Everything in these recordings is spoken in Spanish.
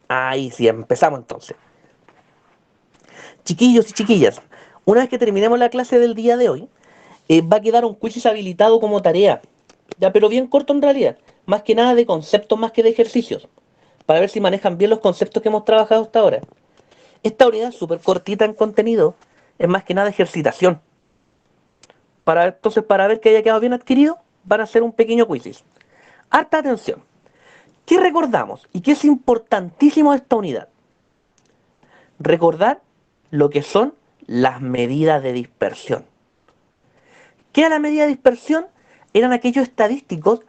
Ahí sí, empezamos entonces. Chiquillos y chiquillas, una vez que terminemos la clase del día de hoy, va a quedar un quiz habilitado como tarea. Ya, pero bien corto en realidad. Más que nada de conceptos más que de ejercicios. Para ver si manejan bien los conceptos que hemos trabajado hasta ahora. Esta unidad súper cortita en contenido es más que nada ejercitación. Entonces, para ver que haya quedado bien adquirido, van a hacer un pequeño quiz. Harta atención. ¿Qué recordamos? ¿Y qué es importantísimo de esta unidad? Recordar lo que son las medidas de dispersión. ¿Qué era la medida de dispersión? Eran aquellos estadísticos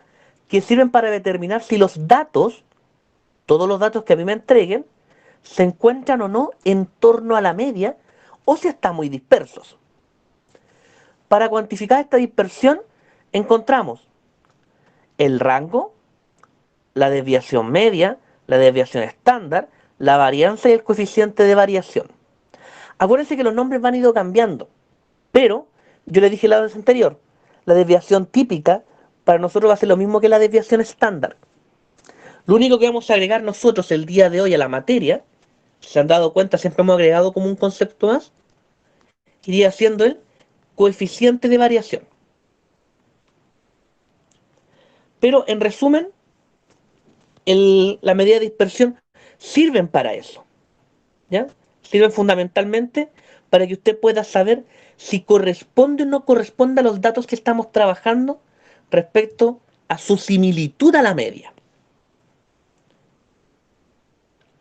que sirven para determinar si los datos, todos los datos que a mí me entreguen, se encuentran o no en torno a la media o si están muy dispersos. Para cuantificar esta dispersión encontramos el rango, la desviación media, la desviación estándar, la varianza y el coeficiente de variación. Acuérdense que los nombres van a ir cambiando, pero yo les dije la vez anterior, la desviación típica para nosotros va a ser lo mismo que la desviación estándar. Lo único que vamos a agregar nosotros el día de hoy a la materia, si se han dado cuenta, siempre hemos agregado como un concepto más, iría siendo el coeficiente de variación. Pero en resumen, la medida de dispersión sirven para eso. ¿Ya? Sirven fundamentalmente para que usted pueda saber si corresponde o no corresponde a los datos que estamos trabajando respecto a su similitud a la media.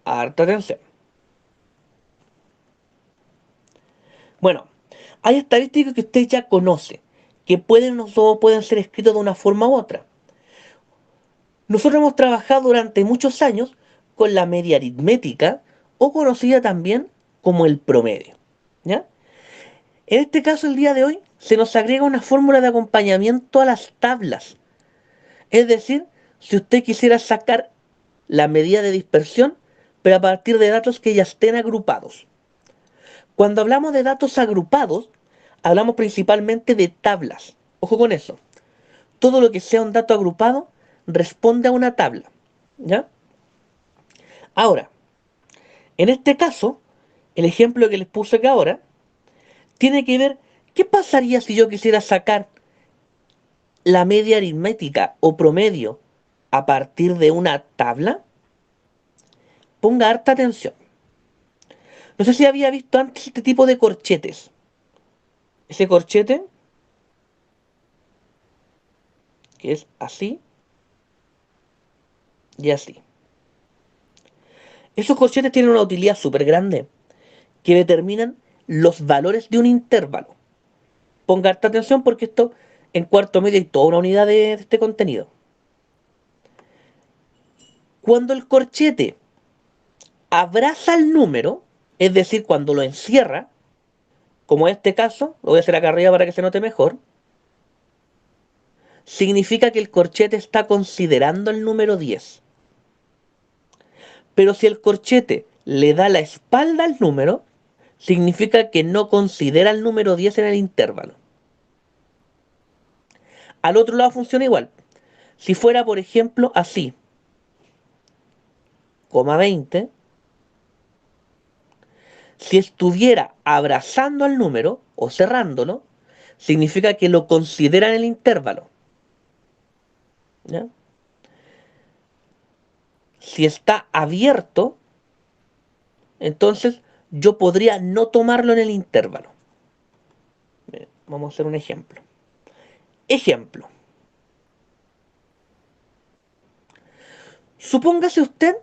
Harta atención. Bueno, hay estadísticas que usted ya conoce, que pueden o pueden ser escritos de una forma u otra. Nosotros hemos trabajado durante muchos años con la media aritmética o conocida también como el promedio. ¿Ya? En este caso, el día de hoy, se nos agrega una fórmula de acompañamiento a las tablas. Es decir, si usted quisiera sacar la medida de dispersión, pero a partir de datos que ya estén agrupados. Cuando hablamos de datos agrupados, hablamos principalmente de tablas. Ojo con eso. Todo lo que sea un dato agrupado responde a una tabla. ¿Ya? Ahora, en este caso, el ejemplo que les puse acá ahora, tiene que ver qué pasaría si yo quisiera sacar la media aritmética o promedio a partir de una tabla. Ponga harta atención. No sé si había visto antes este tipo de corchetes. Ese corchete, que es así y así. Esos corchetes tienen una utilidad súper grande, que determinan los valores de un intervalo. Ponga harta atención porque esto en cuarto medio hay toda una unidad de este contenido. Cuando el corchete abraza el número, es decir, cuando lo encierra, como en este caso, lo voy a hacer acá arriba para que se note mejor, significa que el corchete está considerando el número 10. Pero si el corchete le da la espalda al número, significa que no considera el número 10 en el intervalo. Al otro lado funciona igual. Si fuera, por ejemplo, así, coma 20, si estuviera abrazando al número o cerrándolo, significa que lo considera en el intervalo. ¿Ya? Si está abierto, entonces yo podría no tomarlo en el intervalo. Vamos a hacer un ejemplo. Ejemplo. Supóngase usted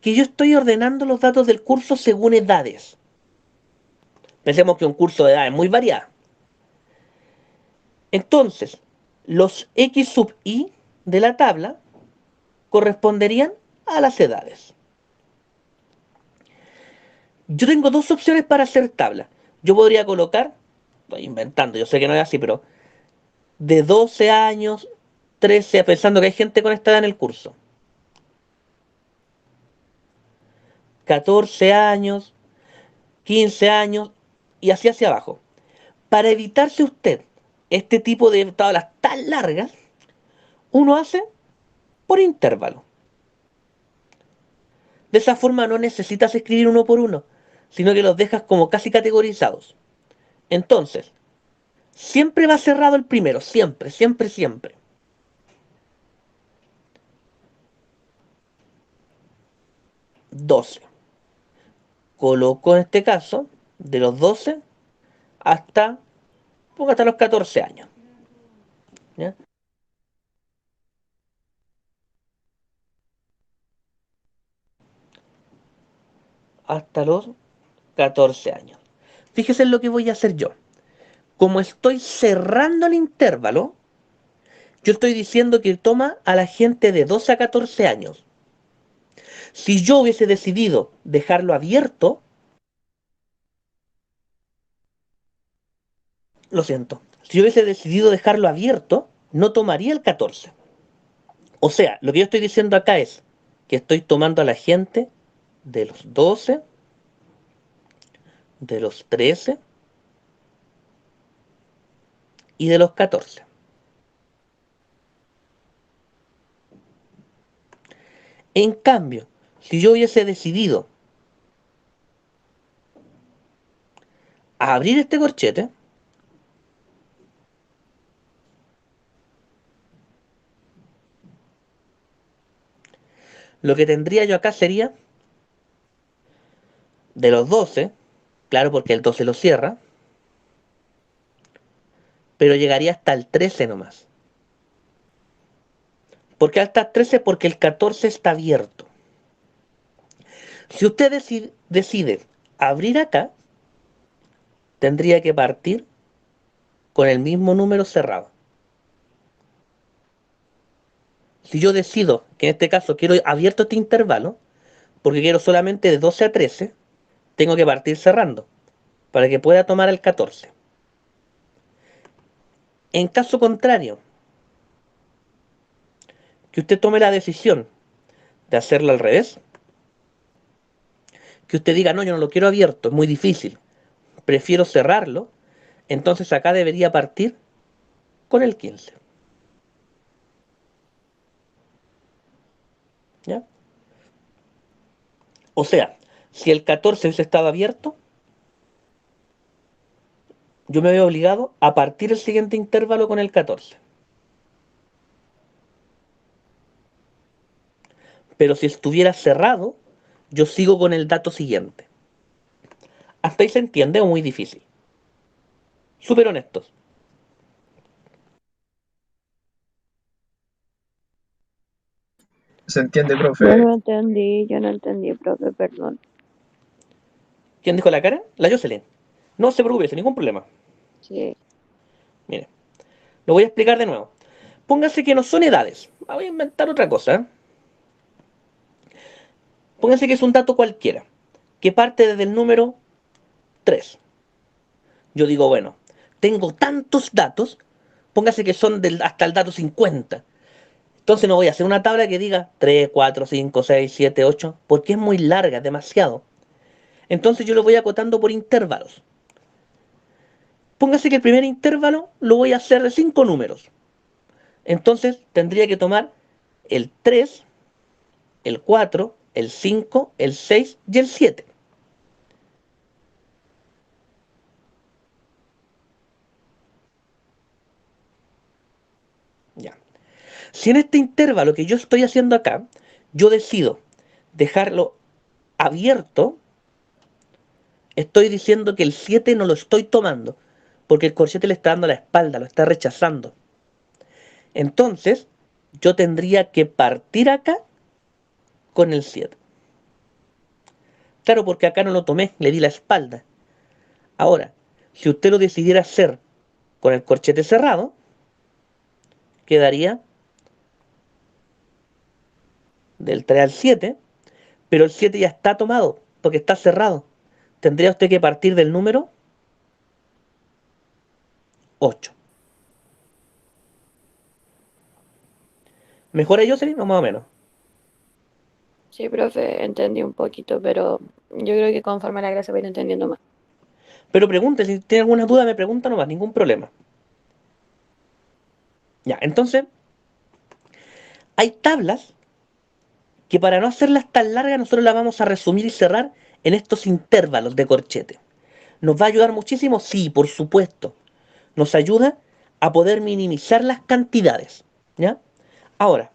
que yo estoy ordenando los datos del curso según edades. Pensemos que un curso de edades muy variada. Entonces, los X sub I de la tabla corresponderían a las edades. Yo tengo dos opciones para hacer tabla. Yo podría colocar, estoy inventando, yo sé que no es así, pero de 12 años, 13, pensando que hay gente con esta edad en el curso. 14 años, 15 años y así hacia abajo. Para evitarse usted este tipo de tablas tan largas, uno hace por intervalo. De esa forma no necesitas escribir uno por uno, sino que los dejas como casi categorizados. Entonces, siempre va cerrado el primero, siempre, siempre, siempre. 12. Coloco en este caso de los 12 hasta, pongo hasta los 14 años. ¿Ya? Hasta los 14 años. Fíjese en lo que voy a hacer yo. Como estoy cerrando el intervalo, yo estoy diciendo que toma a la gente de 12 a 14 años. Si yo hubiese decidido dejarlo abierto, lo siento, si yo hubiese decidido dejarlo abierto, no tomaría el 14. O sea, lo que yo estoy diciendo acá es que estoy tomando a la gente de los 12, de los 13 y de los 14. En cambio, si yo hubiese decidido abrir este corchete, lo que tendría yo acá sería de los 12, claro porque el 12 lo cierra, pero llegaría hasta el 13 nomás. ¿Por qué hasta el 13? Porque el 14 está abierto. Si usted decide abrir acá, tendría que partir con el mismo número cerrado. Si yo decido que en este caso quiero abierto este intervalo, porque quiero solamente de 12 a 13, tengo que partir cerrando para que pueda tomar el 14. En caso contrario, que usted tome la decisión de hacerlo al revés, que usted diga, no, yo no lo quiero abierto, es muy difícil, prefiero cerrarlo, entonces acá debería partir con el 15. ¿Ya? O sea, si el 14 hubiese estado abierto, yo me veo obligado a partir el siguiente intervalo con el 14. Pero si estuviera cerrado, yo sigo con el dato siguiente. ¿Hasta ahí se entiende o muy difícil? Súper honestos. ¿Se entiende, profe? Yo no entendí, profe, perdón. ¿Quién dijo la cara? La Jocelyn. No se preocupe, sin ningún problema. Sí, Mire, lo voy a explicar de nuevo. Pónganse que no son edades. Voy a inventar otra cosa. Pónganse que es un dato cualquiera, que parte desde el número 3. Yo digo, bueno, tengo tantos datos, póngase que son hasta el dato 50. Entonces no voy a hacer una tabla que diga 3, 4, 5, 6, 7, 8, porque es muy larga, es demasiado. Entonces yo lo voy acotando por intervalos. Póngase que el primer intervalo lo voy a hacer de 5 números. Entonces tendría que tomar el 3, el 4, el 5, el 6 y el 7. Ya. Si en este intervalo que yo estoy haciendo acá, yo decido dejarlo abierto, estoy diciendo que el 7 no lo estoy tomando, porque el corchete le está dando la espalda, lo está rechazando. Entonces, yo tendría que partir acá con el 7. Claro, porque acá no lo tomé, le di la espalda. Ahora, si usted lo decidiera hacer con el corchete cerrado, quedaría del 3 al 7, pero el 7 ya está tomado, porque está cerrado. Tendría usted que partir del número 8. ¿Mejora Jocelyn o más o menos? sí, profe, entendí un poquito, pero yo creo que conforme la clase voy a ir entendiendo más. Pero pregunte, si tiene alguna duda me pregunta nomás, ningún problema. Ya, entonces, hay tablas que para no hacerlas tan largas nosotros las vamos a resumir y cerrar en estos intervalos de corchete. ¿Nos va a ayudar muchísimo? Sí, por supuesto. Nos ayuda a poder minimizar las cantidades. ¿Ya? Ahora,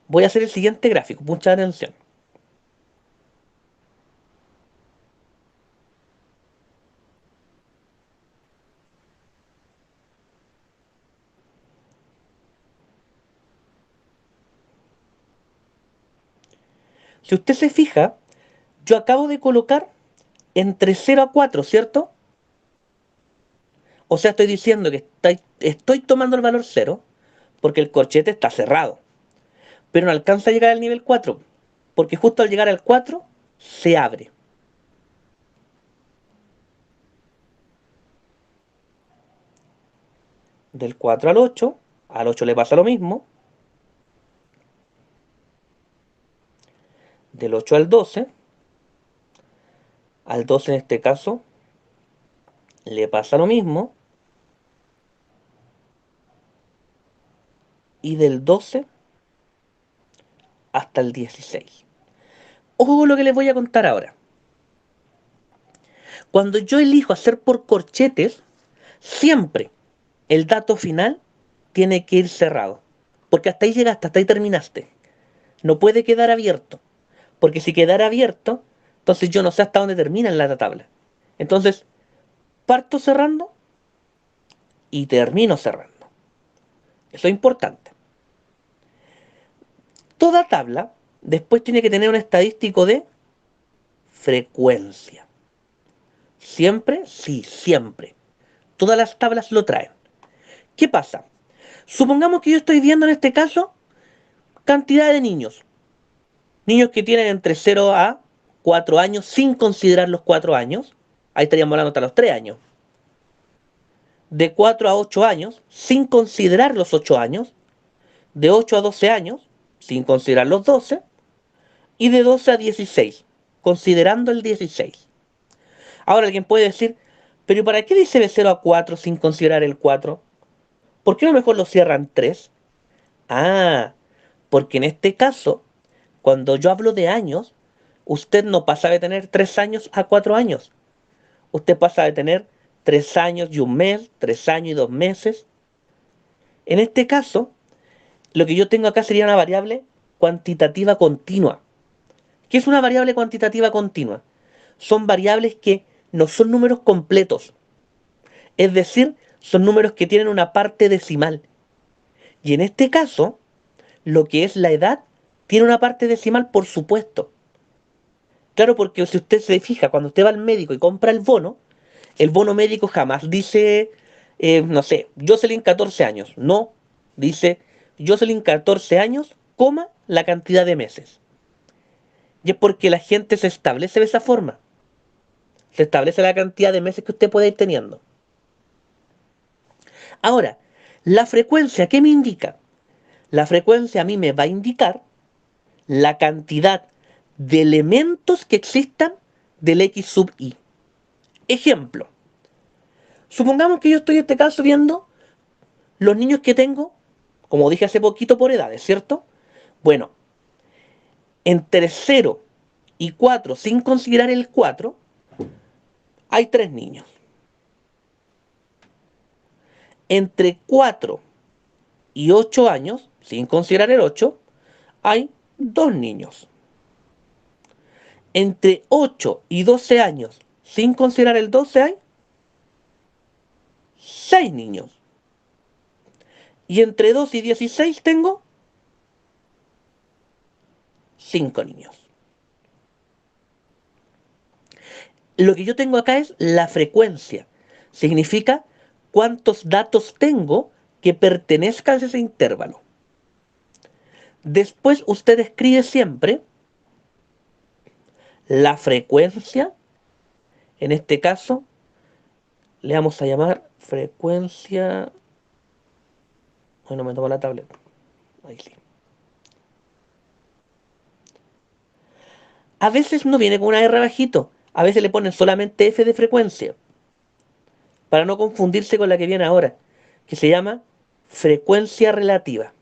voy a hacer el siguiente gráfico. Mucha atención. Si usted se fija, yo acabo de colocar entre 0 a 4, ¿cierto? O sea, estoy diciendo que estoy tomando el valor 0 porque el corchete está cerrado. Pero no alcanza a llegar al nivel 4 porque justo al llegar al 4 se abre. Del 4 al 8 le pasa lo mismo. Del 8 al 12 en este caso, le pasa lo mismo. Y del 12 hasta el 16. Ojo con lo que les voy a contar ahora. Cuando yo elijo hacer por corchetes, siempre el dato final tiene que ir cerrado. Porque hasta ahí llegaste, hasta ahí terminaste. No puede quedar abierto. Porque si quedara abierto, entonces yo no sé hasta dónde termina en la tabla. Entonces, parto cerrando y termino cerrando. Eso es importante. Toda tabla después tiene que tener un estadístico de frecuencia. ¿Siempre? Sí, siempre. Todas las tablas lo traen. ¿Qué pasa? Supongamos que yo estoy viendo en este caso cantidad de niños. Niños que tienen entre 0 a 4 años sin considerar los 4 años. Ahí estaríamos hablando hasta los 3 años. De 4 a 8 años sin considerar los 8 años. De 8 a 12 años sin considerar los 12. Y de 12 a 16 considerando el 16. Ahora alguien puede decir, pero ¿para qué dice de 0 a 4 sin considerar el 4? ¿Por qué no mejor lo cierran 3? Ah, porque en este caso, cuando yo hablo de años, usted no pasa de tener 3 años a 4 años. Usted pasa de tener 3 años y un mes, 3 años y 2 meses. En este caso, lo que yo tengo acá sería una variable cuantitativa continua. ¿Qué es una variable cuantitativa continua? Son variables que no son números completos. Es decir, son números que tienen una parte decimal. Y en este caso, lo que es la edad tiene una parte decimal, por supuesto. Claro, porque si usted se fija, cuando usted va al médico y compra el bono médico jamás dice, no sé, Jocelyn 14 años. No, dice Jocelyn 14 años, coma la cantidad de meses. Y es porque la gente se establece de esa forma. Se establece la cantidad de meses que usted puede ir teniendo. Ahora, la frecuencia, ¿qué me indica? La frecuencia a mí me va a indicar la cantidad de elementos que existan del X sub I. Ejemplo, supongamos que yo estoy en este caso viendo los niños que tengo, como dije hace poquito, por edades, ¿cierto? Bueno, entre 0 y 4, sin considerar el 4, hay 3 niños. Entre 4 y 8 años, sin considerar el 8, hay 2 niños. Entre 8 y 12 años, sin considerar el 12, hay 6 niños. Y entre 2 y 16 tengo 5 niños. Lo que yo tengo acá es la frecuencia. Significa cuántos datos tengo que pertenezcan a ese intervalo. Después usted escribe siempre la frecuencia. En este caso, le vamos a llamar frecuencia. Bueno, me tomo la tablet. Ahí sí. A veces no viene con una R bajito. A veces le ponen solamente F de frecuencia. Para no confundirse con la que viene ahora. Que se llama frecuencia relativa.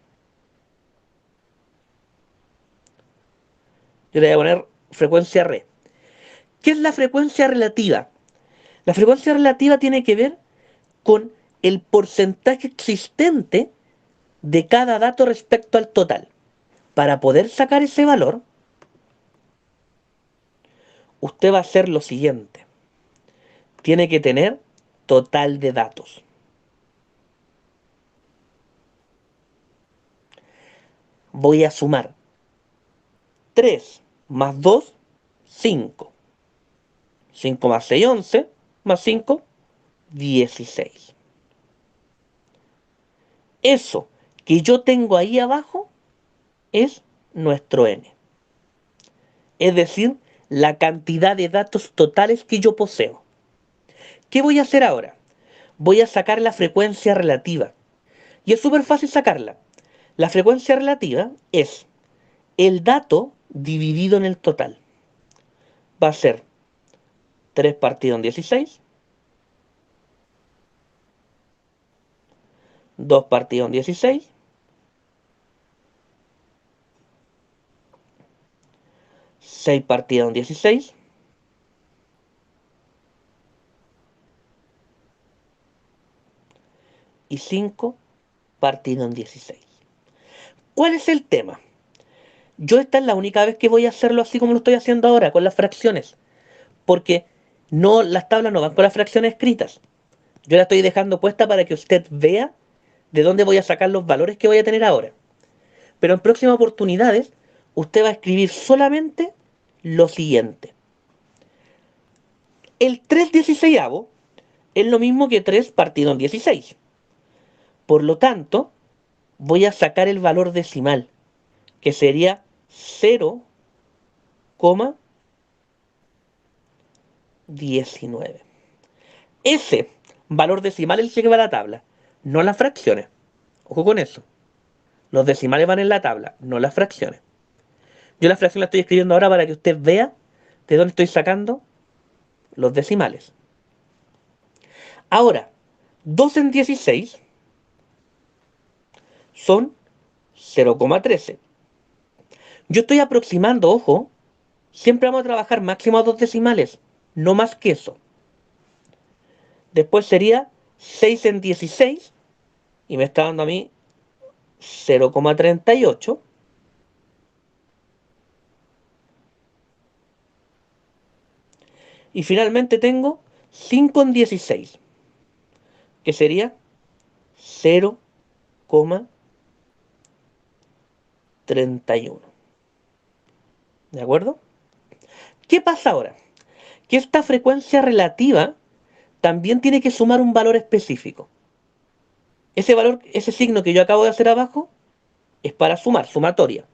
Yo le voy a poner frecuencia re. ¿Qué es la frecuencia relativa? La frecuencia relativa tiene que ver con el porcentaje existente de cada dato respecto al total. Para poder sacar ese valor, usted va a hacer lo siguiente. Tiene que tener total de datos. Voy a sumar 3 más 2, 5. 5 más 6, 11. Más 5, 16. Eso que yo tengo ahí abajo es nuestro n. Es decir, la cantidad de datos totales que yo poseo. ¿Qué voy a hacer ahora? Voy a sacar la frecuencia relativa. Y es súper fácil sacarla. La frecuencia relativa es el dato dividido en el total. Va a ser 3 partido en 16, 2 partido en 16, 6 partido en 16, y 5 partido en 16. ¿Cuál es el tema? Yo esta es la única vez que voy a hacerlo así como lo estoy haciendo ahora, con las fracciones. Porque no, las tablas no van con las fracciones escritas. Yo la estoy dejando puesta para que usted vea de dónde voy a sacar los valores que voy a tener ahora. Pero en próximas oportunidades, usted va a escribir solamente lo siguiente. El 3/16 es lo mismo que 3 partido en 16. Por lo tanto, voy a sacar el valor decimal, que sería 0,19. Ese valor decimal es el que va a la tabla, no las fracciones. Ojo con eso. Los decimales van en la tabla, no las fracciones. Yo la fracción la estoy escribiendo ahora para que usted vea de dónde estoy sacando los decimales. Ahora, 2 en 16 son 0,13. Yo estoy aproximando, ojo, siempre vamos a trabajar máximo a 2 decimales, no más que eso. Después sería 6 en 16, y me está dando a mí 0,38. Y finalmente tengo 5 en 16, que sería 0,31. ¿De acuerdo? ¿Qué pasa ahora? Que esta frecuencia relativa también tiene que sumar un valor específico. Ese valor, ese signo que yo acabo de hacer abajo, es para sumar, sumatoria.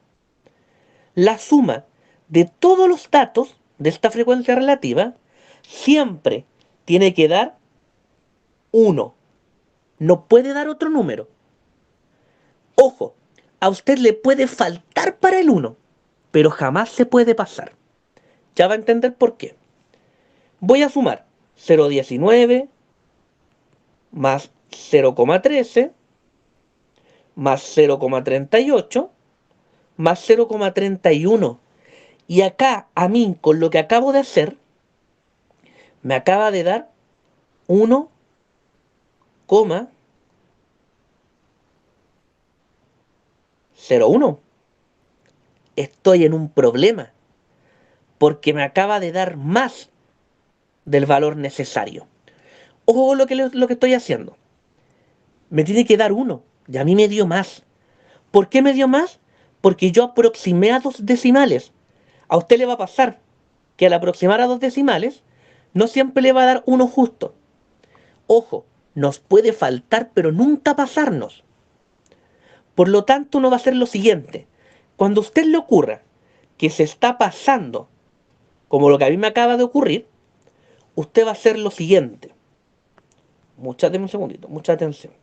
La suma de todos los datos de esta frecuencia relativa siempre tiene que dar 1. No puede dar otro número. Ojo, a usted le puede faltar para el 1, pero jamás se puede pasar. Ya va a entender por qué. Voy a sumar 0,19 más 0,13 más 0,38 más 0,31. Y acá, a mí, con lo que acabo de hacer, me acaba de dar 1,01. Estoy en un problema, porque me acaba de dar más del valor necesario. Ojo con lo que estoy haciendo. Me tiene que dar 1, y a mí me dio más. ¿Por qué me dio más? Porque yo aproximé a 2 decimales. A usted le va a pasar que al aproximar a 2 decimales, no siempre le va a dar 1 justo. Ojo, nos puede faltar, pero nunca pasarnos. Por lo tanto, uno va a hacer lo siguiente. Cuando a usted le ocurra que se está pasando, como lo que a mí me acaba de ocurrir, usted va a hacer lo siguiente. Deme un segundito, mucha atención.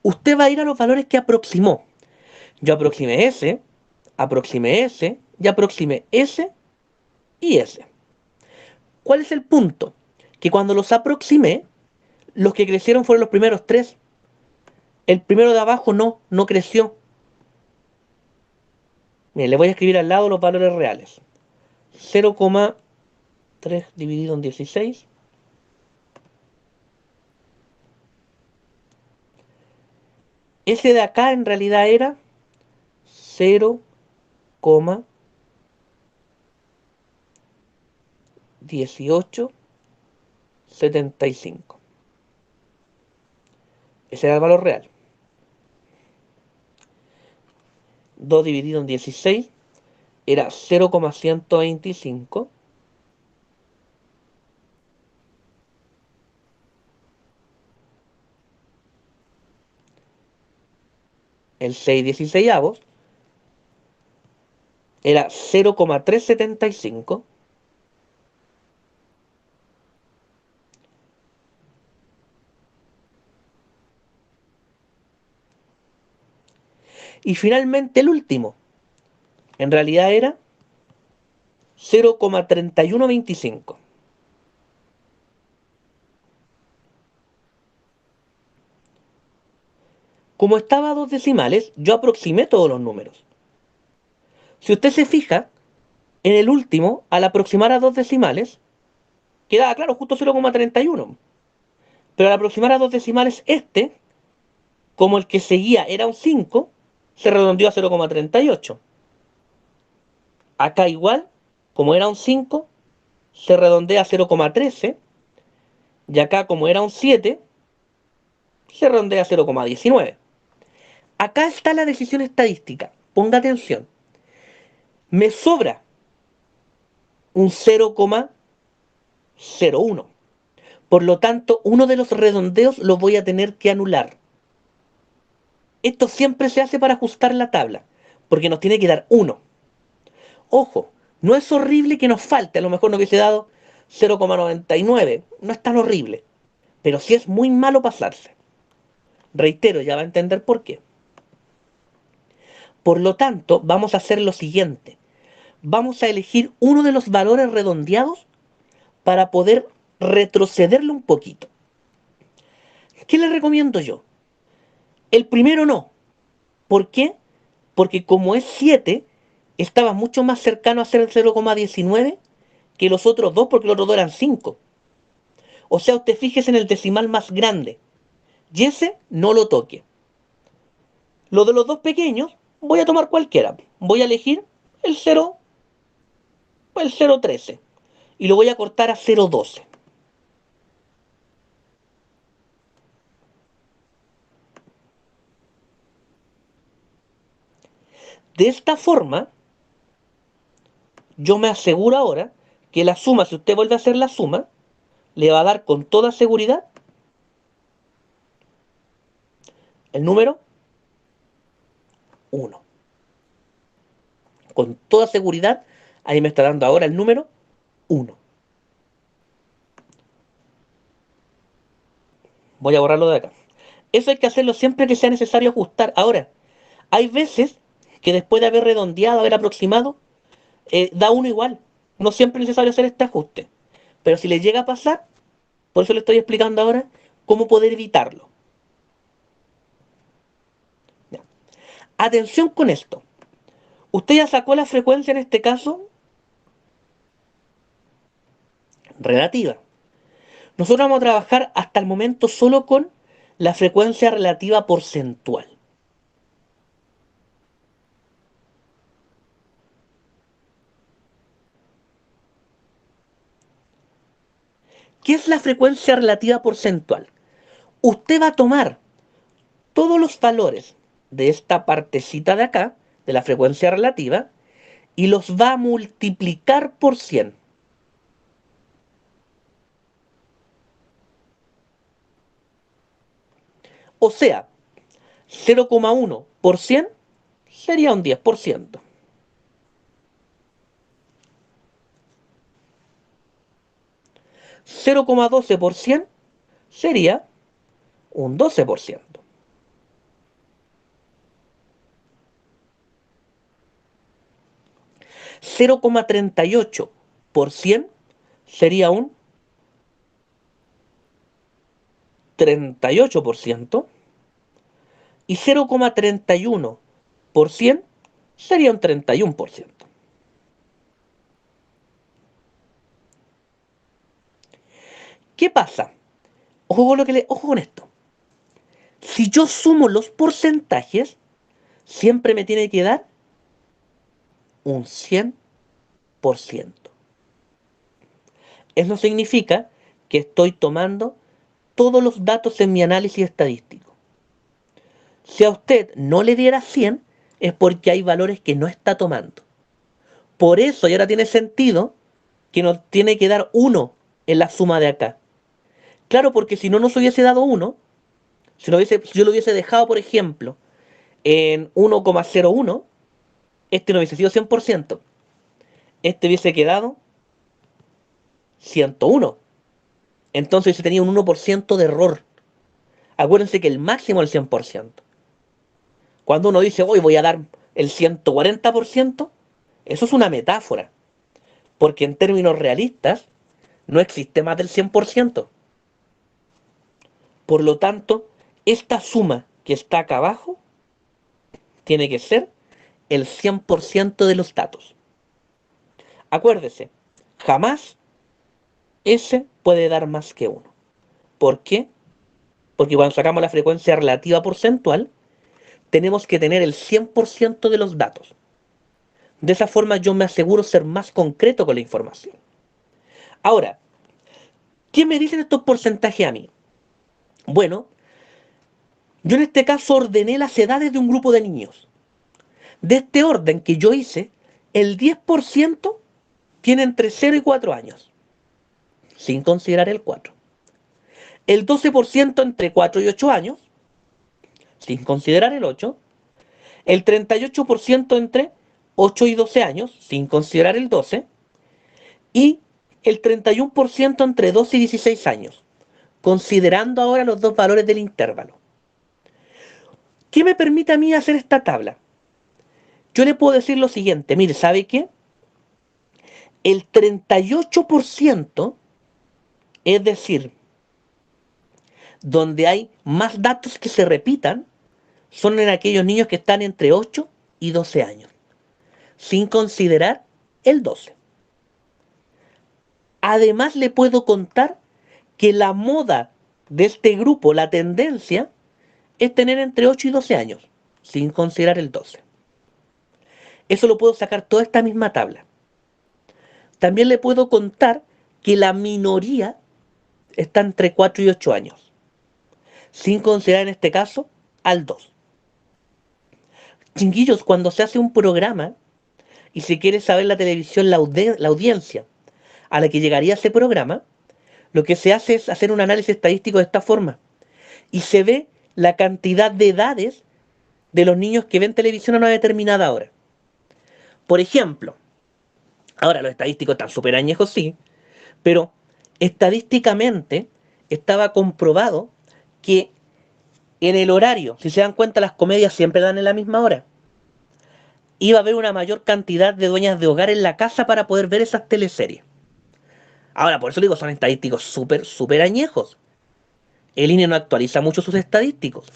Usted va a ir a los valores que aproximó. Yo aproximé S y aproximé S y S. ¿Cuál es el punto? Que cuando los aproximé, Los que crecieron fueron los primeros 3. El primero de abajo no creció. Miren, le voy a escribir al lado los valores reales. 0,3 dividido en 16. Ese de acá en realidad era 0,1875. Ese era el valor real. 2 dividido en 16 era 0,125. El 6/16 era 0,375. Y finalmente el último, en realidad era 0,3125. Como estaba a dos decimales, yo aproximé todos los números. Si usted se fija, en el último, al aproximar a dos decimales, quedaba claro, justo 0,31. Pero al aproximar a dos decimales, como el que seguía era un 5, se redondeó a 0,38. Acá igual, como era un 5, se redondea a 0,13. Y acá, como era un 7, se redondea a 0,19. Acá está la decisión estadística. Ponga atención. Me sobra un 0,01. Por lo tanto, uno de los redondeos lo voy a tener que anular. Esto siempre se hace para ajustar la tabla, porque nos tiene que dar 1. Ojo, no es horrible que nos falte, a lo mejor nos hubiese dado 0,99. No es tan horrible, pero sí es muy malo pasarse. Reitero, ya va a entender por qué. Por lo tanto, vamos a hacer lo siguiente. Vamos a elegir uno de los valores redondeados para poder retrocederlo un poquito. ¿Qué le recomiendo yo? El primero no. ¿Por qué? Porque como es 7, estaba mucho más cercano a ser el 0,19 que los otros dos, porque los otros dos eran 5. O sea, usted fíjese en el decimal más grande. Y ese no lo toque. Lo de los dos pequeños, voy a tomar cualquiera. Voy a elegir el 0 o el 0,13. Y lo voy a cortar a 0,12. De esta forma, yo me aseguro ahora que la suma, si usted vuelve a hacer la suma, le va a dar con toda seguridad el número 1. Con toda seguridad, ahí me está dando ahora el número 1. Voy a borrarlo de acá. Eso hay que hacerlo siempre que sea necesario ajustar. Ahora, hay veces que después de haber redondeado, haber aproximado, da uno igual. No siempre es necesario hacer este ajuste. Pero si le llega a pasar, por eso le estoy explicando ahora cómo poder evitarlo. Ya. Atención con esto. Usted ya sacó la frecuencia en este caso relativa. Nosotros vamos a trabajar hasta el momento solo con la frecuencia relativa porcentual. ¿Qué es la frecuencia relativa porcentual? Usted va a tomar todos los valores de esta partecita de acá, de la frecuencia relativa, y los va a multiplicar por 100. O sea, 0,1 por 100 sería un 10%. 0,12 por 100 sería un 12%. 0,38 por 100 sería un 38% y 0,31% sería un 31%. ¿Qué pasa? Ojo con esto. Si yo sumo los porcentajes, siempre me tiene que dar un 100%. Eso significa que estoy tomando todos los datos en mi análisis estadístico. Si a usted no le diera 100, es porque hay valores que no está tomando. Por eso, y ahora tiene sentido, que nos tiene que dar 1 en la suma de acá. Claro, porque si no nos hubiese dado 1, si yo lo hubiese dejado, por ejemplo, en 1,01, este no hubiese sido 100%. Este hubiese quedado 101. Entonces se tenía un 1% de error. Acuérdense que el máximo es el 100%. Cuando uno dice, hoy voy a dar el 140%, eso es una metáfora. Porque en términos realistas, no existe más del 100%. Por lo tanto, esta suma que está acá abajo tiene que ser el 100% de los datos. Acuérdese, jamás S puede dar más que 1. ¿Por qué? Porque cuando sacamos la frecuencia relativa porcentual, tenemos que tener el 100% de los datos. De esa forma yo me aseguro ser más concreto con la información. Ahora, ¿qué me dicen estos porcentajes a mí? Bueno, yo en este caso ordené las edades de un grupo de niños. De este orden que yo hice, el 10% tiene entre 0 y 4 años, sin considerar el 4. El 12% entre 4 y 8 años, sin considerar el 8. El 38% entre 8 y 12 años, sin considerar el 12. Y el 31% entre 12 y 16 años, considerando ahora los dos valores del intervalo. ¿Qué me permite a mí hacer esta tabla? Yo le puedo decir lo siguiente, mire, ¿sabe qué? El 38%, es decir, donde hay más datos que se repitan, son en aquellos niños que están entre 8 y 12 años, sin considerar el 12. Además le puedo contar que la moda de este grupo, la tendencia, es tener entre 8 y 12 años, sin considerar el 12. Eso lo puedo sacar toda esta misma tabla. También le puedo contar que la minoría está entre 4 y 8 años, sin considerar en este caso al 2. Chinguillos, cuando se hace un programa y se quiere saber la televisión, la audiencia a la que llegaría ese programa, lo que se hace es hacer un análisis estadístico de esta forma. Y se ve la cantidad de edades de los niños que ven televisión a una determinada hora. Por ejemplo, ahora los estadísticos están súper añejos, sí, pero estadísticamente estaba comprobado que en el horario, si se dan cuenta, las comedias siempre dan en la misma hora. Iba a haber una mayor cantidad de dueñas de hogar en la casa para poder ver esas teleseries. Ahora, por eso digo, son estadísticos súper añejos. El INE no actualiza mucho sus estadísticos,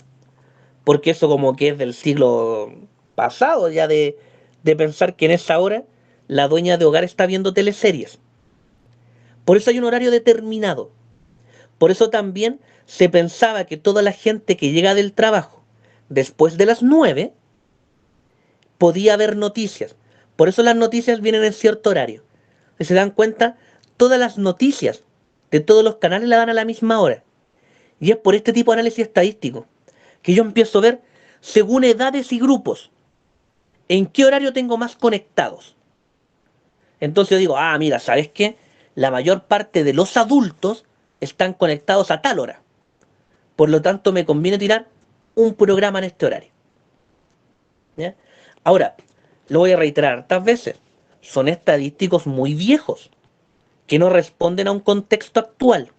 porque eso como que es del siglo pasado ya de pensar que en esa hora la dueña de hogar está viendo teleseries. Por eso hay un horario determinado. Por eso también se pensaba que toda la gente que llega del trabajo después de las 9 podía ver noticias. Por eso las noticias vienen en cierto horario. Si se dan cuenta, todas las noticias de todos los canales la dan a la misma hora. Y es por este tipo de análisis estadístico que yo empiezo a ver, según edades y grupos, en qué horario tengo más conectados. Entonces yo digo, mira, ¿sabes qué? La mayor parte de los adultos están conectados a tal hora. Por lo tanto, me conviene tirar un programa en este horario. ¿Ya? Ahora, lo voy a reiterar hartas veces. Son estadísticos muy viejos, que no responden a un contexto actual.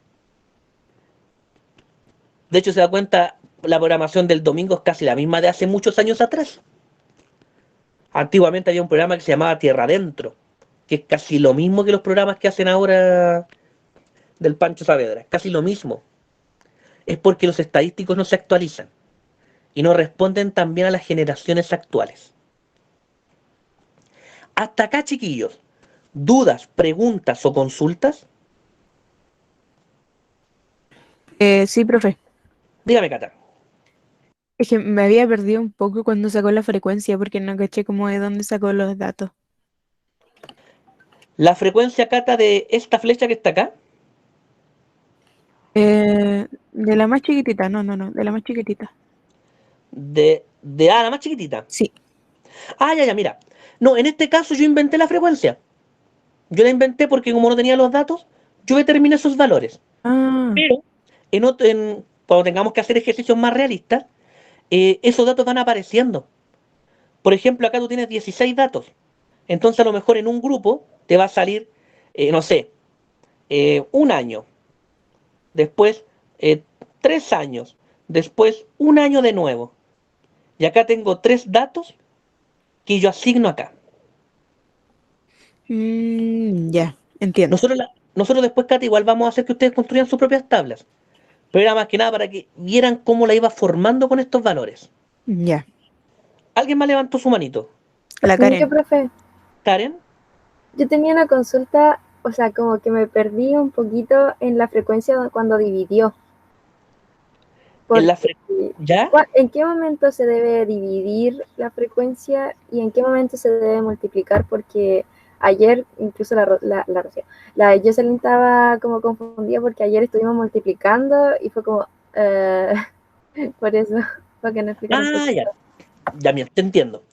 De hecho, se da cuenta, la programación del domingo es casi la misma de hace muchos años atrás. Antiguamente había un programa que se llamaba Tierra Adentro, que es casi lo mismo que los programas que hacen ahora del Pancho Saavedra, casi lo mismo. es porque los estadísticos no se actualizan y no responden también a las generaciones actuales. Hasta acá, chiquillos. ¿Dudas, preguntas o consultas? Sí, profe. Dígame, Cata. Es que me había perdido un poco cuando sacó la frecuencia porque no caché como de dónde sacó los datos. La frecuencia, Cata, de esta flecha que está acá, De la más chiquitita, no, de la más chiquitita. de la más chiquitita. Sí. Ah, ya, mira. No, en este caso yo inventé la frecuencia. Yo la inventé porque como no tenía los datos, yo determiné esos valores. Ah, Pero cuando tengamos que hacer ejercicios más realistas, esos datos van apareciendo. Por ejemplo, acá tú tienes 16 datos. Entonces a lo mejor en un grupo te va a salir, no sé, un año, después 3 años, después un año de nuevo. Y acá tengo 3 datos que yo asigno acá. ya, entiendo. Nosotros después, Cata, igual vamos a hacer que ustedes construyan sus propias tablas. Pero era más que nada para que vieran cómo la iba formando con estos valores. Ya. ¿Alguien más levantó su manito? La Mire, Karen. profe, ¿Karen? yo tenía una consulta, o sea, como que me perdí un poquito en la frecuencia cuando dividió. En la Porque, ¿Ya? ¿en qué momento se debe dividir la frecuencia y en qué momento se debe multiplicar? Porque ayer, incluso la Jocelyn estaba como confundida porque ayer estuvimos multiplicando y fue como, eh, por eso, para que nos explicaran un Ah, poquito. ya. Ya, bien, te entiendo.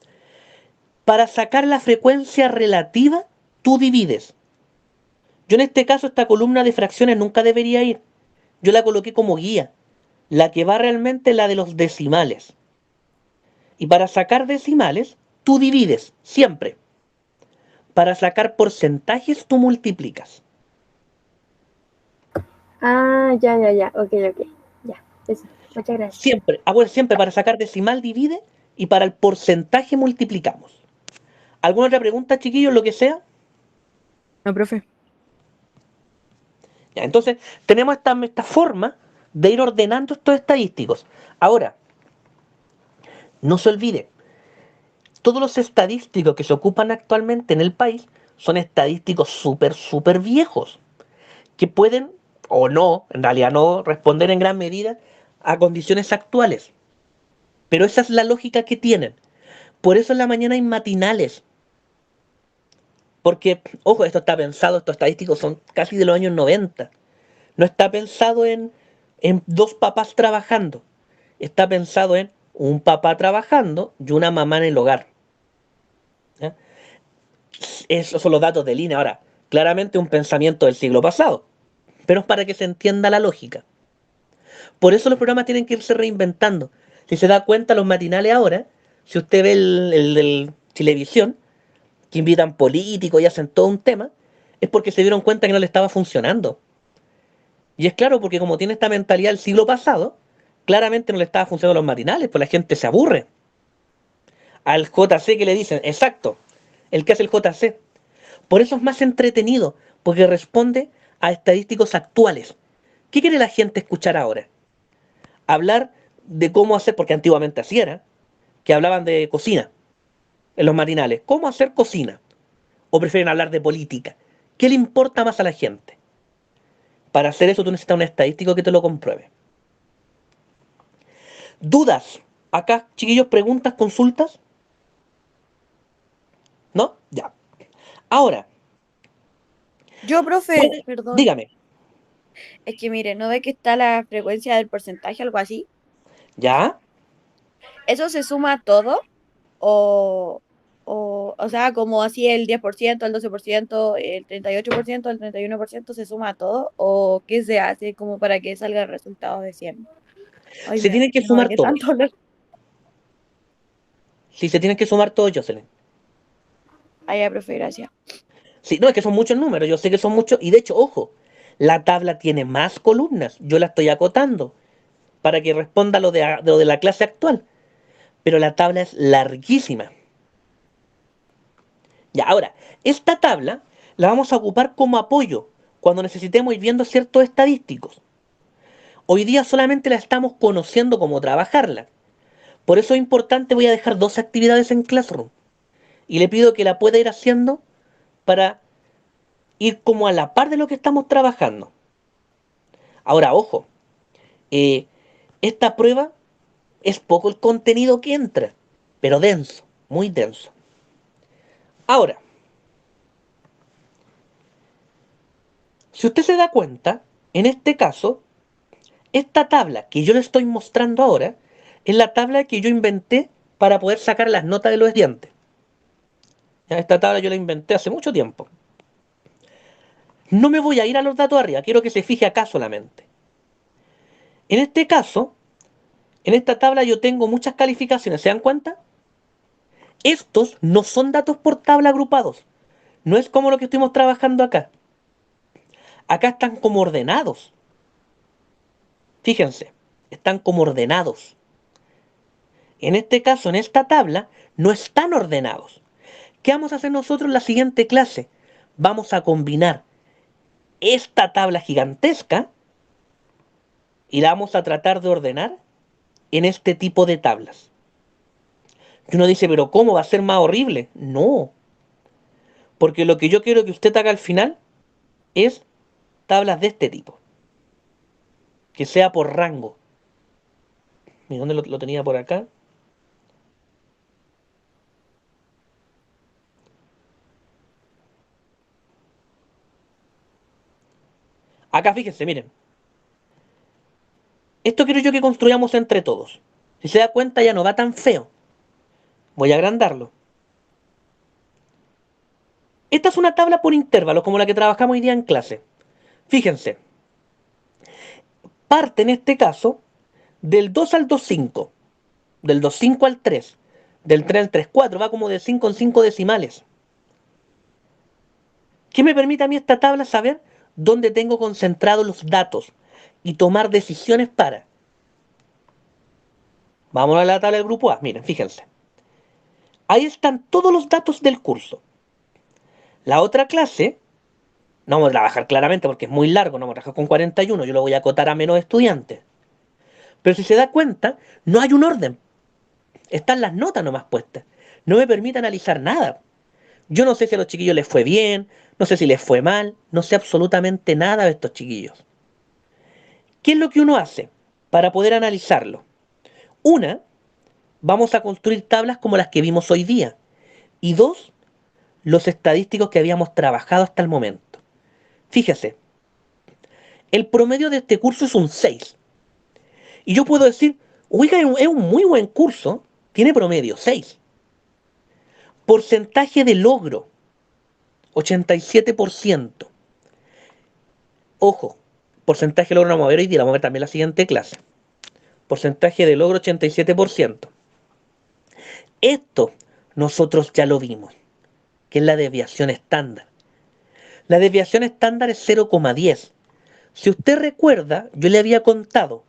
Para sacar la frecuencia relativa, tú divides. Yo en este caso, esta columna de fracciones nunca debería ir. Yo la coloqué como guía. La que va realmente la de los decimales. Y para sacar decimales, tú divides, siempre. Para sacar porcentajes, tú multiplicas. Ah, ya, ok, ya, eso, muchas gracias. Siempre, bueno, siempre para sacar decimal divide y para el porcentaje multiplicamos. ¿Alguna otra pregunta, chiquillos, lo que sea? No, profe. Ya, entonces, tenemos esta forma de ir ordenando estos estadísticos. Ahora, no se olvide, todos los estadísticos que se ocupan actualmente en el país son estadísticos súper viejos, que pueden, o no, en realidad no, responder en gran medida a condiciones actuales. Pero esa es la lógica que tienen. Por eso en la mañana hay matinales. Porque, ojo, esto está pensado, estos estadísticos son casi de los años 90. No está pensado en dos papás trabajando. Está pensado en un papá trabajando y una mamá en el hogar. ¿Ya? Esos son los datos de línea. Ahora, claramente un pensamiento del siglo pasado, pero es para que se entienda la lógica. Por eso los programas tienen que irse reinventando. Si se da cuenta, los matinales ahora, si usted ve el televisión, que invitan políticos y hacen todo un tema, es porque se dieron cuenta que no le estaba funcionando. Y es claro, porque como tiene esta mentalidad del siglo pasado, claramente no le estaba funcionando los matinales, pues la gente se aburre. Al JC que le dicen, exacto, el que hace el JC. Por eso es más entretenido, porque responde a estadísticos actuales. ¿Qué quiere la gente escuchar ahora? Hablar de cómo hacer, porque antiguamente así era, que hablaban de cocina en los matinales. ¿Cómo hacer cocina? ¿O prefieren hablar de política? ¿Qué le importa más a la gente? Para hacer eso tú necesitas un estadístico que te lo compruebe. ¿Dudas? Acá, chiquillos, preguntas, consultas. ¿No? Ya. Ahora, Yo, profe, perdón, dígame. es que mire, ¿no ve que está la frecuencia del porcentaje, algo así? ¿Ya? ¿Eso se suma a todo? O, o sea, como así el 10%, el 12%, el 38%, el 31% se suma a todo, o qué se hace como para que salga el resultado de 100. Ay, Se tienen que no, ¿de sumar qué todos. tanto hablar? Sí, se tienen que sumar todos, Jocelyn. Ay, ya, profe, gracias. Sí, no, es que son muchos números, yo sé que son muchos. Y de hecho, ojo, la tabla tiene más columnas. Yo la estoy acotando para que responda a lo de la clase actual. Pero la tabla es larguísima. Ya, ahora, esta tabla la vamos a ocupar como apoyo cuando necesitemos ir viendo ciertos estadísticos. Hoy día solamente la estamos conociendo cómo trabajarla. Por eso es importante, voy a dejar 2 actividades en Classroom. Y le pido que la pueda ir haciendo para ir como a la par de lo que estamos trabajando. Ahora, ojo, eh, esta prueba es poco el contenido que entra, pero denso, muy denso. Ahora, si usted se da cuenta, en este caso, esta tabla que yo le estoy mostrando ahora es la tabla que yo inventé para poder sacar las notas de los estudiantes. Esta tabla yo la inventé hace mucho tiempo. No me voy a ir a los datos arriba, quiero que se fije acá solamente. En este caso, en esta tabla yo tengo muchas calificaciones, ¿se dan cuenta? Estos no son datos por tabla agrupados. No es como lo que estuvimos trabajando acá. Acá están como ordenados. Fíjense, están como ordenados. En este caso, en esta tabla, no están ordenados. ¿Qué vamos a hacer nosotros en la siguiente clase? Vamos a combinar esta tabla gigantesca y la vamos a tratar de ordenar en este tipo de tablas. Y uno dice, pero ¿cómo va a ser más horrible? No, porque lo que yo quiero que usted haga al final es tablas de este tipo, que sea por rango. ¿Y dónde lo tenía por acá? Acá fíjense, miren. Esto quiero yo que construyamos entre todos. Si se da cuenta ya no va tan feo. Voy a agrandarlo. Esta es una tabla por intervalos, como la que trabajamos hoy día en clase. Fíjense. Parte en este caso del 2 al 2,5. Del 2,5 al 3. Del 3 al 3,4. Va como de 5 en 5 decimales. ¿Qué me permite a mí esta tabla saber dónde tengo concentrados los datos y tomar decisiones para? Vamos a la tabla del grupo A. Miren, fíjense. Ahí están todos los datos del curso. La otra clase, no vamos a trabajar claramente porque es muy largo, no vamos a trabajar con 41, yo lo voy a acotar a menos estudiantes. Pero si se da cuenta, no hay un orden. Están las notas nomás puestas. No me permite analizar nada. Yo no sé si a los chiquillos les fue bien, no sé si les fue mal, no sé absolutamente nada de estos chiquillos. ¿Qué es lo que uno hace para poder analizarlo? Una, vamos a construir tablas como las que vimos hoy día. Y dos, los estadísticos que habíamos trabajado hasta el momento. Fíjese, el promedio de este curso es un 6. Y yo puedo decir, oiga, es un muy buen curso, tiene promedio 6. Porcentaje de logro, 87%. Ojo, porcentaje de logro no vamos a ver hoy día, vamos a ver también en la siguiente clase. Porcentaje de logro 87%. Esto nosotros ya lo vimos, que es la desviación estándar. La desviación estándar es 0,10. Si usted recuerda, yo le había contado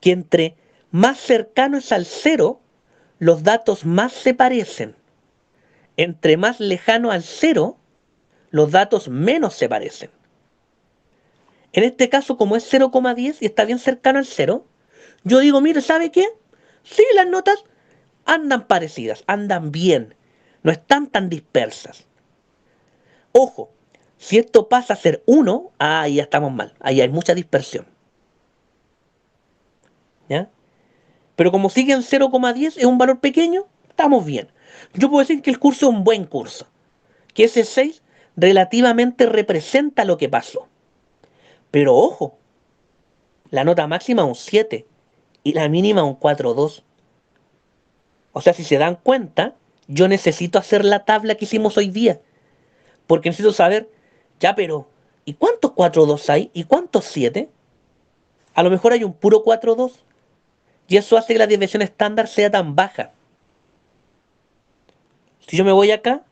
que entre más cercano es al 0, los datos más se parecen. Entre más lejano al 0, los datos menos se parecen. En este caso, como es 0,10 y está bien cercano al 0, yo digo, mire, ¿sabe qué? Sí, las notas andan parecidas, andan bien, no están tan dispersas. Ojo, si esto pasa a ser 1, ahí ya estamos mal, ahí hay mucha dispersión. ¿Ya? Pero como sigue en 0,10, es un valor pequeño, estamos bien. Yo puedo decir que el curso es un buen curso, que ese 6 relativamente representa lo que pasó. Pero ojo, la nota máxima es un 7 y la mínima un 4,2. O sea, si se dan cuenta, yo necesito hacer la tabla que hicimos hoy día. Porque necesito saber, ya, pero, ¿y cuántos 4,2 hay? ¿Y cuántos 7? A lo mejor hay un puro 4,2. Y eso hace que la desviación estándar sea tan baja. Si yo me voy acá,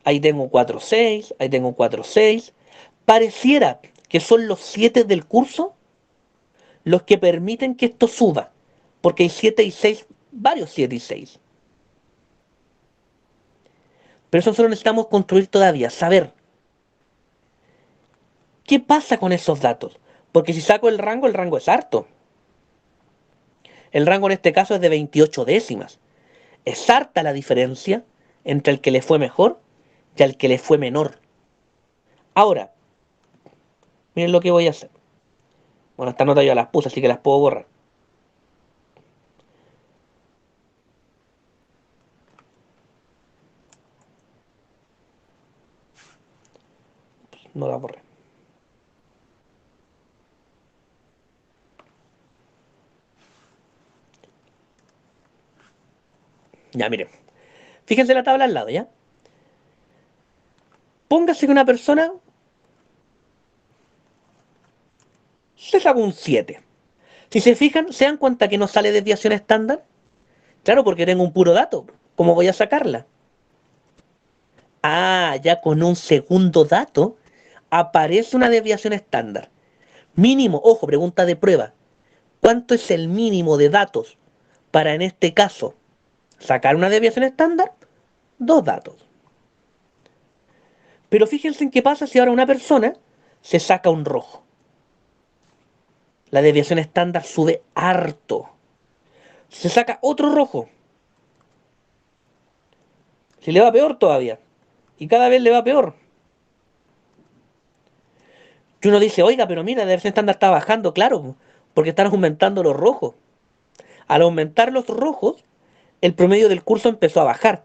ahí tengo un 4,6, ahí tengo un 4,6. Pareciera que son los 7 del curso los que permiten que esto suba. Porque hay 7 y 6, varios 7 y 6. Pero eso solo necesitamos construir todavía, saber qué pasa con esos datos. Porque si saco el rango es harto. El rango en este caso es de 28 décimas. Es harta la diferencia entre el que le fue mejor y al que le fue menor. Ahora, miren lo que voy a hacer. Bueno, esta nota yo las puse, así que las puedo borrar. No las borré. Ya, miren. Fíjense la tabla al lado, ¿ya? Póngase que una persona se sacó un 7. Si se fijan, ¿se dan cuenta que no sale desviación estándar? Claro, porque tengo un puro dato. ¿Cómo voy a sacarla? Ah, ya con un segundo dato aparece una desviación estándar. Mínimo, ojo, pregunta de prueba. ¿Cuánto es el mínimo de datos para, en este caso, sacar una desviación estándar? 2 datos. Pero fíjense en qué pasa si ahora una persona se saca un rojo. La desviación estándar sube harto. Se saca otro rojo. Si le va peor todavía. Y cada vez le va peor. Y uno dice, oiga, pero mira, la desviación estándar está bajando, claro, porque están aumentando los rojos. Al aumentar los rojos, el promedio del curso empezó a bajar.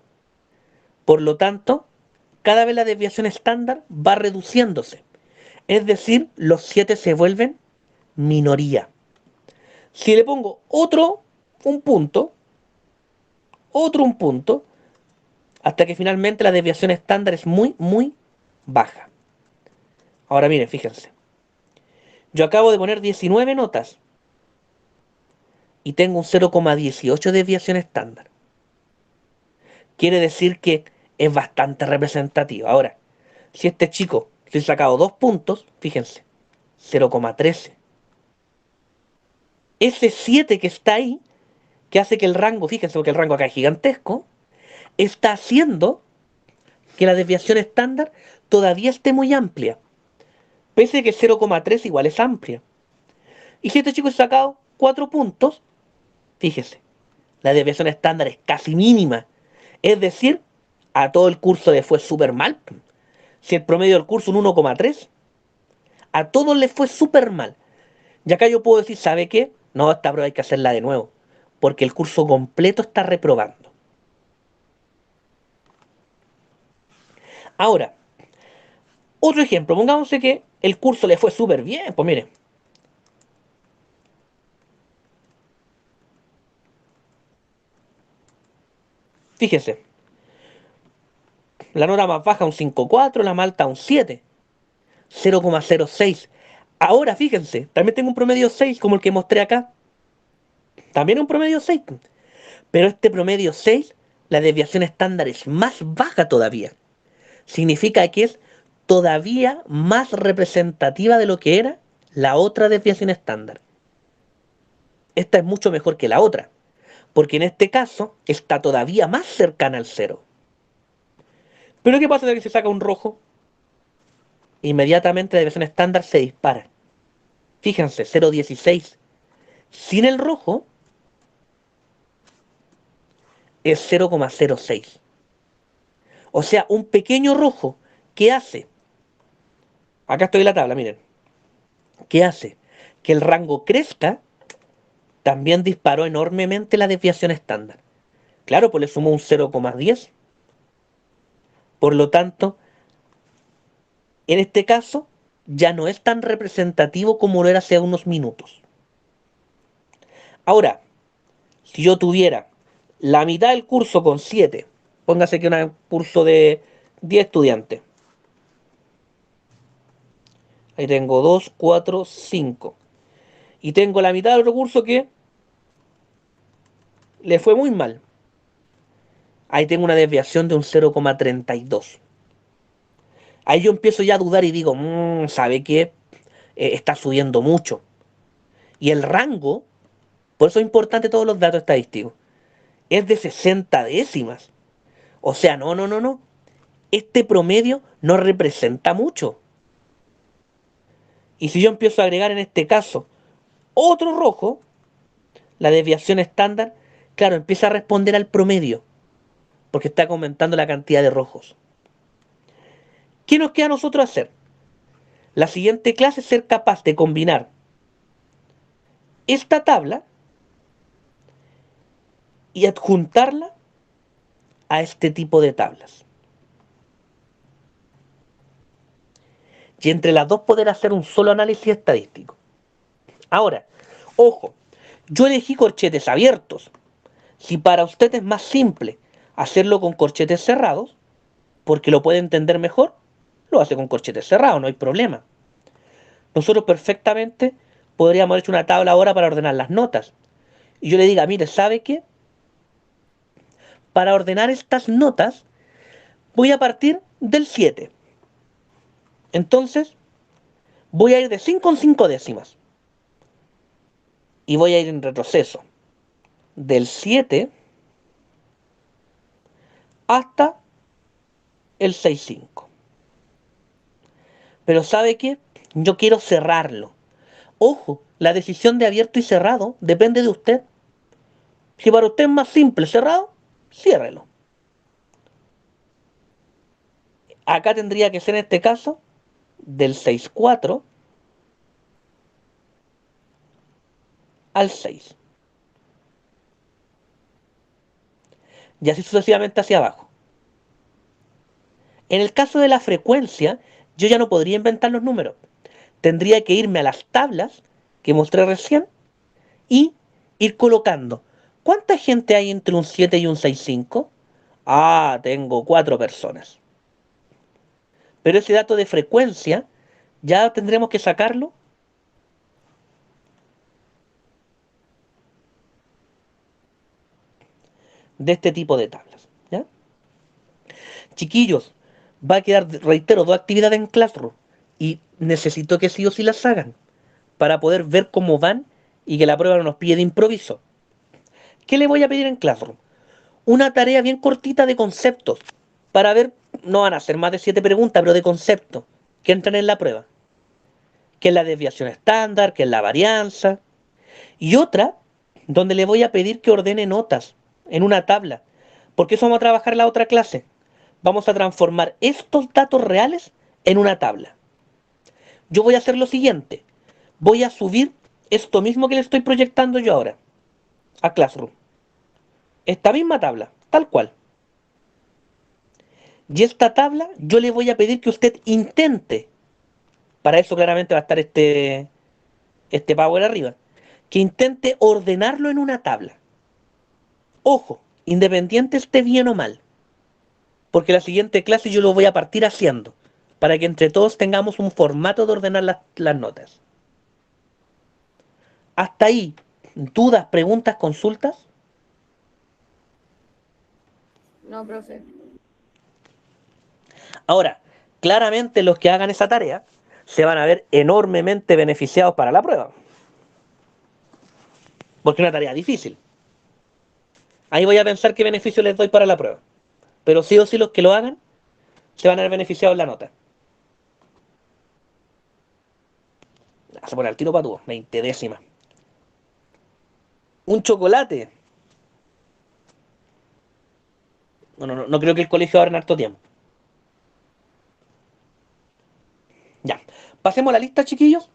Por lo tanto, cada vez la desviación estándar va reduciéndose. Es decir, los 7 se vuelven minoría. Si le pongo un punto, un punto, hasta que finalmente la desviación estándar es muy, muy baja. Ahora miren, fíjense. Yo acabo de poner 19 notas y tengo un 0,18 de desviación estándar. Quiere decir que es bastante representativo. Ahora, si este chico le he sacado 2 puntos, fíjense, 0,13. Ese 7 que está ahí, que hace que el rango, fíjense porque el rango acá es gigantesco, está haciendo que la desviación estándar todavía esté muy amplia. Pese a que 0,3 igual es amplia. Y si este chico ha sacado 4 puntos, fíjese, la desviación estándar es casi mínima. Es decir, a todo el curso le fue súper mal. Si el promedio del curso es un 1,3, a todos les fue súper mal. Y acá yo puedo decir, ¿sabe qué? No, esta prueba hay que hacerla de nuevo, porque el curso completo está reprobando. Ahora, otro ejemplo, pongámosle que el curso le fue súper bien, pues mire. Fíjese, la nota más baja un 5,4, la malta un 7, 0,06. Ahora, fíjense, también tengo un promedio 6 como el que mostré acá. También un promedio 6. Pero este promedio 6, la desviación estándar es más baja todavía. Significa que es todavía más representativa de lo que era la otra desviación estándar. Esta es mucho mejor que la otra, porque en este caso está todavía más cercana al cero. Pero ¿qué pasa si se saca un rojo? Inmediatamente la desviación estándar se dispara. Fíjense, 0,16. Sin el rojo es 0,06. O sea, un pequeño rojo, ¿qué hace? Acá estoy en la tabla, miren. ¿Qué hace? Que el rango crezca, también disparó enormemente la desviación estándar. Claro, pues le sumó un 0,10. Por lo tanto, en este caso, ya no es tan representativo como lo era hace unos minutos. Ahora, si yo tuviera la mitad del curso con 7, póngase que un curso de 10 estudiantes. Ahí tengo 2, 4, 5. Y tengo la mitad del otro curso que le fue muy mal. Ahí tengo una desviación de un 0,32. Ahí yo empiezo ya a dudar y digo, ¿sabe qué? Está subiendo mucho. Y el rango, por eso es importante todos los datos estadísticos, es de 60 décimas. O sea, no. Este promedio no representa mucho. Y si yo empiezo a agregar en este caso otro rojo, la desviación estándar, claro, empieza a responder al promedio, porque está aumentando la cantidad de rojos. ¿Qué nos queda a nosotros hacer? La siguiente clase es ser capaz de combinar esta tabla y adjuntarla a este tipo de tablas. Y entre las dos poder hacer un solo análisis estadístico. Ahora, ojo, yo elegí corchetes abiertos. Si para usted es más simple hacerlo con corchetes cerrados, porque lo puede entender mejor, lo hace con corchetes cerrados, no hay problema. Nosotros perfectamente podríamos haber hecho una tabla ahora para ordenar las notas. Y yo le diga, mire, ¿sabe qué? Para ordenar estas notas voy a partir del 7. Entonces, voy a ir de 5 en 5 décimas. Y voy a ir en retroceso. Del 7 hasta el 6,5. Pero ¿sabe qué? Yo quiero cerrarlo. Ojo, la decisión de abierto y cerrado depende de usted. Si para usted es más simple cerrado, ciérrelo. Acá tendría que ser en este caso del 6,4 al 6. Y así sucesivamente hacia abajo. En el caso de la frecuencia, yo ya no podría inventar los números. Tendría que irme a las tablas que mostré recién y ir colocando. ¿Cuánta gente hay entre un 7 y un 6,5? Ah, tengo 4 personas. Pero ese dato de frecuencia ya tendremos que sacarlo de este tipo de tablas. ¿Ya? Chiquillos, va a quedar, reitero, dos actividades en Classroom y necesito que sí o sí las hagan para poder ver cómo van y que la prueba no nos pille de improviso. ¿Qué le voy a pedir en Classroom? Una tarea bien cortita de conceptos para ver, no van a ser más de 7 preguntas, pero de conceptos que entran en la prueba. ¿Qué es la desviación estándar? ¿Qué es la varianza? Y otra donde le voy a pedir que ordene notas en una tabla, porque eso vamos a trabajar en la otra clase. Vamos a transformar estos datos reales en una tabla. Yo voy a hacer lo siguiente. Voy a subir esto mismo que le estoy proyectando yo ahora a Classroom. Esta misma tabla, tal cual. Y esta tabla yo le voy a pedir que usted intente, para eso claramente va a estar este power arriba, que intente ordenarlo en una tabla. Ojo, independiente esté bien o mal, porque la siguiente clase yo lo voy a partir haciendo, para que entre todos tengamos un formato de ordenar las notas. Hasta ahí, dudas, preguntas, consultas. No, profe. Ahora, claramente los que hagan esa tarea se van a ver enormemente beneficiados para la prueba, porque es una tarea difícil. Ahí voy a pensar qué beneficio les doy para la prueba. Pero sí o sí los que lo hagan se van a ver beneficiados en la nota. Se pone al tiro para tú, 20 décimas. Un chocolate. No creo que el colegio abra en harto tiempo. Ya. Pasemos a la lista, chiquillos.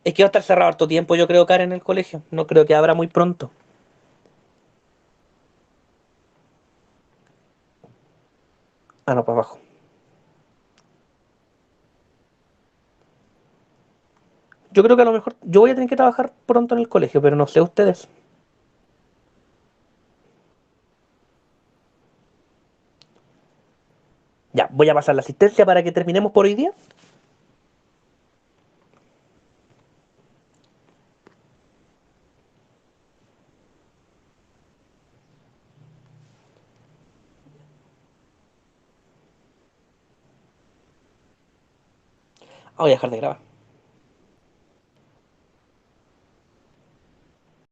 Es que va a estar cerrado harto tiempo, yo creo, Karen, en el colegio. No creo que abra muy pronto. Ah, no, para abajo. Yo creo que a lo mejor yo voy a tener que trabajar pronto en el colegio, pero no sé ustedes. Ya, voy a pasar la asistencia para que terminemos por hoy día. Ah, voy a dejar de grabar.